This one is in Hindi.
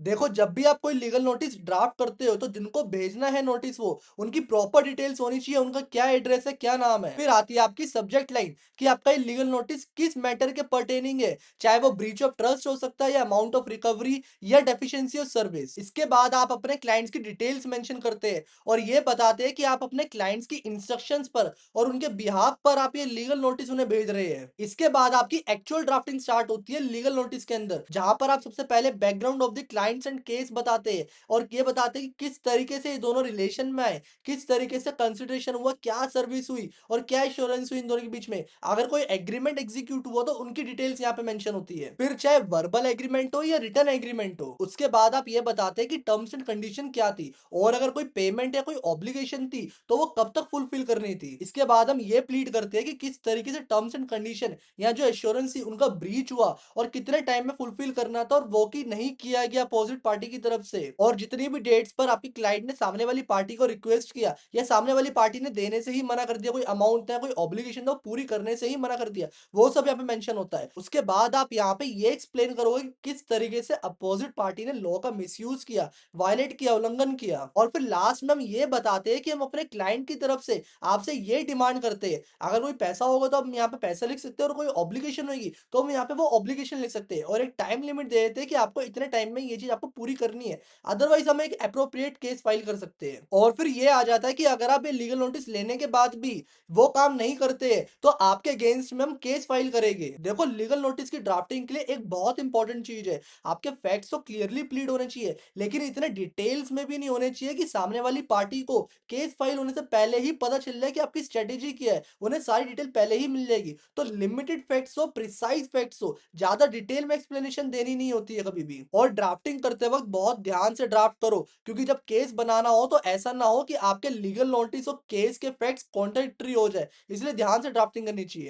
देखो, जब भी आप कोई लीगल नोटिस ड्राफ्ट करते हो तो जिनको भेजना है नोटिस वो उनकी प्रॉपर डिटेल्स होनी चाहिए, उनका क्या एड्रेस है, क्या नाम है। फिर आती है आपकी सब्जेक्ट लाइन कि आपका ये लीगल नोटिस किस मैटर के पर्टेनिंग है, चाहे वो ब्रीच ऑफ ट्रस्ट हो सकता है या अमाउंट ऑफ रिकवरी या डेफिशिएंसी ऑफ सर्विस। इसके बाद आप अपने क्लाइंट्स की डिटेल्स मेंशन करते हैं और ये बताते हैं कि आप अपने क्लाइंट्स की इंस्ट्रक्शंस पर और उनके बिहाफ पर आप ये लीगल नोटिस उन्हें भेज रहे हैं। इसके बाद आपकी एक्चुअल ड्राफ्टिंग स्टार्ट होती है लीगल नोटिस के अंदर, जहां पर आप सबसे पहले background of the clients and case बताते हैं और ये बताते हैं कि किस तरीके से ये दोनों रिलेशन में आए, किस तरीके से कंसिडरेशन हुआ, क्या सर्विस हुई और क्या एश्योरेंस हुई इन दोनों के बीच में। अगर कोई एग्रीमेंट एग्जीक्यूट हुआ तो उनकी डिटेल्स यहाँ पे मेंशन होती है। फिर चाहे वर्बल एग्रीमेंट हो या रिटर्न एग्रीमेंट हो, उसके बाद आप ये बताते हैं कि टर्म्स एंड कंडीशन क्या थी और अगर कोई पेमेंट या कोई ऑब्लिगेशन थी तो वो कब तक फुलफिल करनी थी। इसके बाद हम ये प्लीड करते हैं कि किस तरीके से टर्म्स एंड कंडीशन या जो एश्योरेंस थी उनका ब्रीच हुआ और कितने टाइम में फुलफिल करना था और वो की नहीं किया गया अपोजिट पार्टी की तरफ से। और जितनी भी डेट्स पर आपकी क्लाइंट ने सामने वाली पार्टी को रिक्वेस्ट किया या सामने वाली पार्टी ने देने से ही मना कर दिया, कोई अमाउंट था, कोई ऑब्लिगेशन था, वो पूरी करने से ही मना कर दिया, वो सब यहाँ पे मेंशन होता है। उसके बाद आप यहाँ पे ये एक्सप्लेन करोगे कि किस तरीके से अपोजिट पार्टी ने लॉ का मिसयूज किया, वायलेट किया, उल्लंघन किया। और फिर लास्ट में हम ये बताते हैं कि हम अपने क्लाइंट की तरफ से आपसे ये डिमांड करते हैं, अगर कोई पैसा होगा तो हम यहाँ पे पैसा लिख सकते हैं और कोई ऑब्लिगेशन होगी तो हम यहाँ पे वो ऑब्लिगेशन लिख सकते हैं और एक टाइम लिमिट दे देते हैं कि आपको इतने टाइम में ये चीज आपको पूरी करनी है। अदरवाइज हम एक एप्रोप्रिएट केस फाइल कर सकते हैं। और फिर ये आ जाता है कि अगर आप ये लीगल नोटिस लेने के बाद भी वो काम नहीं करते तो आपके अगेंस्ट में हम केस फाइल करेंगे। देखो, लीगल नोटिस की ड्राफ्टिंग के लिए एक बहुत इंपॉर्टेंट चीज है, आपके फैक्ट्स तो क्लियरली प्लीड होने चाहिए लेकिन इतने डिटेल्स में भी नहीं होने चाहिए कि सामने वाली पार्टी को केस फाइल होने से पहले ही पता चल जाए कि आपकी स्ट्रेटेजी क्या है, उन्हें सारी डिटेल पहले ही मिल जाएगी। तो लिमिटेड फैक्ट्स हो, प्रिसाइज फैक्ट्स हो, ज्यादा डिटेल में एक्सप्लेनेशन देनी नहीं होती है कभी भी। और ड्राफ्टिंग करते वक्त बहुत ध्यान से ड्राफ्ट करो, क्योंकि जब केस बनाना हो तो ऐसा ना हो कि आपके लीगल नोटिस और केस के फैक्ट्स कॉन्ट्रडिक्टरी हो जाए, इसलिए ध्यान से ड्राफ्टिंग करनी चाहिए।